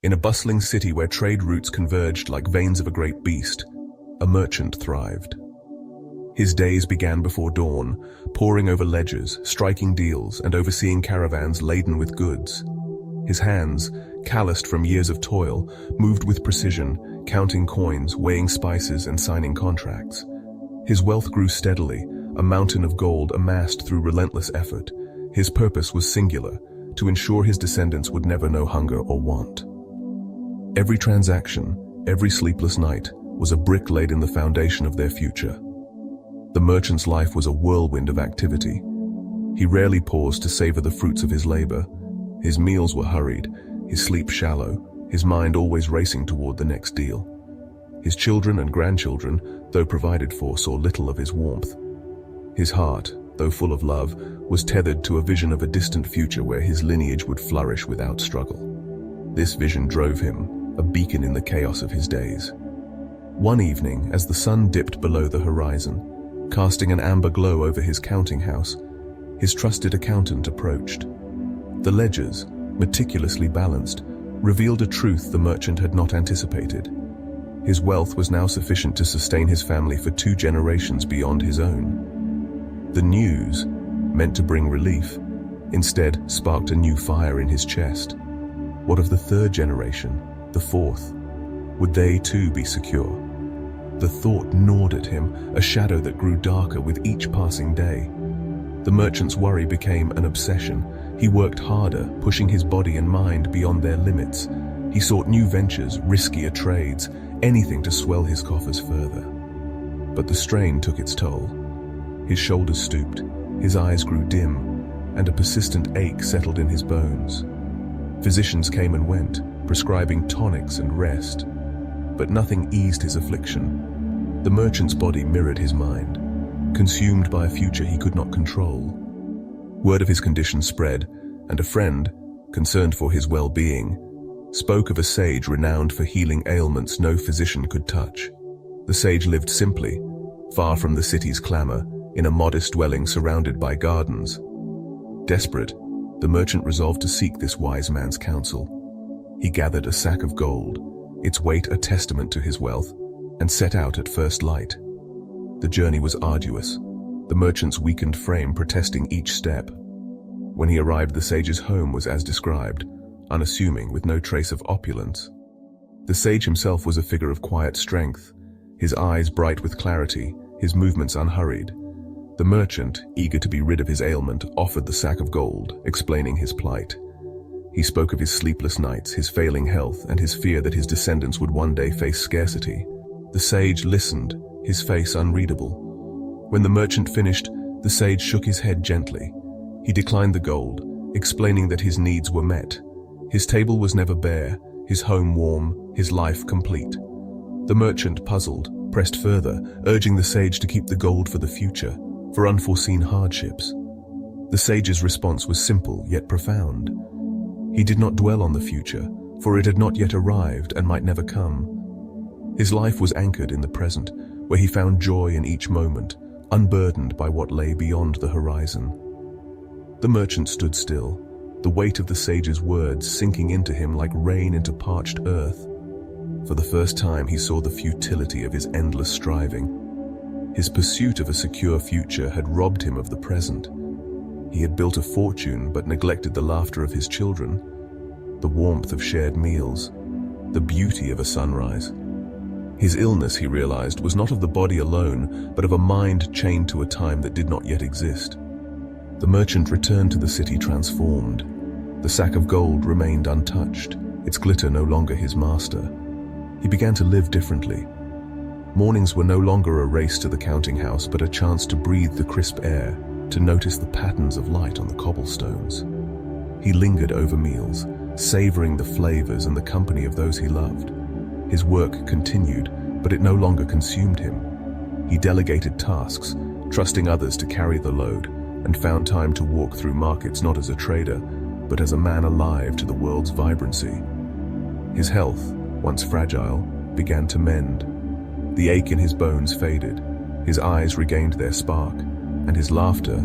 In a bustling city where trade routes converged like veins of a great beast, a merchant thrived. His days began before dawn, poring over ledgers, striking deals, and overseeing caravans laden with goods. His hands, calloused from years of toil, moved with precision, counting coins, weighing spices, and signing contracts. His wealth grew steadily, a mountain of gold amassed through relentless effort. His purpose was singular, to ensure his descendants would never know hunger or want. Every transaction, every sleepless night, was a brick laid in the foundation of their future. The merchant's life was a whirlwind of activity. He rarely paused to savor the fruits of his labor. His meals were hurried, his sleep shallow, his mind always racing toward the next deal. His children and grandchildren, though provided for, saw little of his warmth. His heart, though full of love, was tethered to a vision of a distant future where his lineage would flourish without struggle. This vision drove him, a beacon in the chaos of his days. One evening, as the sun dipped below the horizon, casting an amber glow over his counting house, his trusted accountant approached. The ledgers, meticulously balanced, revealed a truth the merchant had not anticipated. His wealth was now sufficient to sustain his family for 2 generations beyond his own. The news, meant to bring relief, instead sparked a new fire in his chest. What of the 3rd generation, the 4th? Would they too be secure? The thought gnawed at him, a shadow that grew darker with each passing day. The merchant's worry became an obsession. He worked harder, pushing his body and mind beyond their limits. He sought new ventures, riskier trades, anything to swell his coffers further. But the strain took its toll. His shoulders stooped, his eyes grew dim, and a persistent ache settled in his bones. Physicians came and went, prescribing tonics and rest. But nothing eased his affliction. The merchant's body mirrored his mind, consumed by a future he could not control. Word of his condition spread, and a friend, concerned for his well-being, spoke of a sage renowned for healing ailments no physician could touch. The sage lived simply, far from the city's clamor, in a modest dwelling surrounded by gardens. Desperate, the merchant resolved to seek this wise man's counsel. He gathered a sack of gold, its weight a testament to his wealth, and set out at first light. The journey was arduous, the merchant's weakened frame protesting each step. When he arrived, the sage's home was as described, unassuming with no trace of opulence. The sage himself was a figure of quiet strength, his eyes bright with clarity, his movements unhurried. The merchant, eager to be rid of his ailment, offered the sack of gold, explaining his plight. He spoke of his sleepless nights, his failing health, and his fear that his descendants would one day face scarcity. The sage listened, his face unreadable. When the merchant finished, the sage shook his head gently. He declined the gold, explaining that his needs were met. His table was never bare, his home warm, his life complete. The merchant, puzzled, pressed further, urging the sage to keep the gold for the future, for unforeseen hardships. The sage's response was simple yet profound. He did not dwell on the future, for it had not yet arrived and might never come. His life was anchored in the present, where he found joy in each moment, unburdened by what lay beyond the horizon. The merchant stood still, the weight of the sage's words sinking into him like rain into parched earth. For the first time he saw the futility of his endless striving. His pursuit of a secure future had robbed him of the present. He had built a fortune but neglected the laughter of his children, the warmth of shared meals, the beauty of a sunrise. His illness, he realized, was not of the body alone, but of a mind chained to a time that did not yet exist. The merchant returned to the city transformed. The sack of gold remained untouched, its glitter no longer his master. He began to live differently. Mornings were no longer a race to the counting house, but a chance to breathe the crisp air, to notice the patterns of light on the cobblestones. He lingered over meals, savoring the flavors and the company of those he loved. His work continued, but it no longer consumed him. He delegated tasks, trusting others to carry the load, and found time to walk through markets not as a trader, but as a man alive to the world's vibrancy. His health, once fragile, began to mend. The ache in his bones faded, his eyes regained their spark, and his laughter,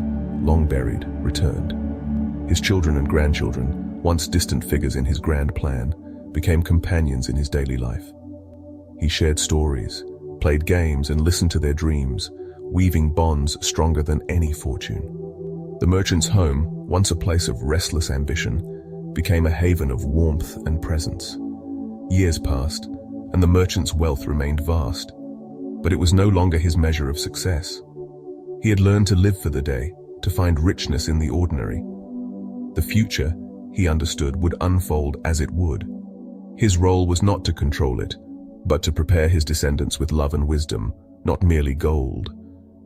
long buried, returned. His children and grandchildren, once distant figures in his grand plan, became companions in his daily life. He shared stories, played games, and listened to their dreams, weaving bonds stronger than any fortune. The merchant's home, once a place of restless ambition, became a haven of warmth and presence. Years passed, and the merchant's wealth remained vast, but it was no longer his measure of success. He had learned to live for the day, to find richness in the ordinary. The future, he understood, would unfold as it would. His role was not to control it, but to prepare his descendants with love and wisdom, not merely gold.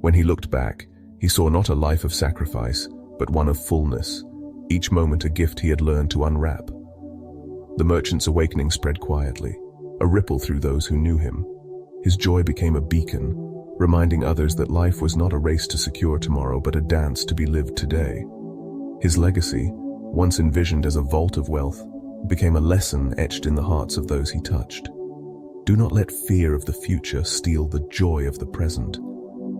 When he looked back, he saw not a life of sacrifice, but one of fullness, each moment a gift he had learned to unwrap. The merchant's awakening spread quietly, a ripple through those who knew him. His joy became a beacon, reminding others that life was not a race to secure tomorrow, but a dance to be lived today. His legacy, once envisioned as a vault of wealth, became a lesson etched in the hearts of those he touched. Do not let fear of the future steal the joy of the present.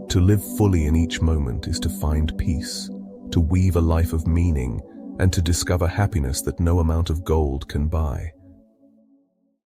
To live fully in each moment is to find peace, to weave a life of meaning, and to discover happiness that no amount of gold can buy.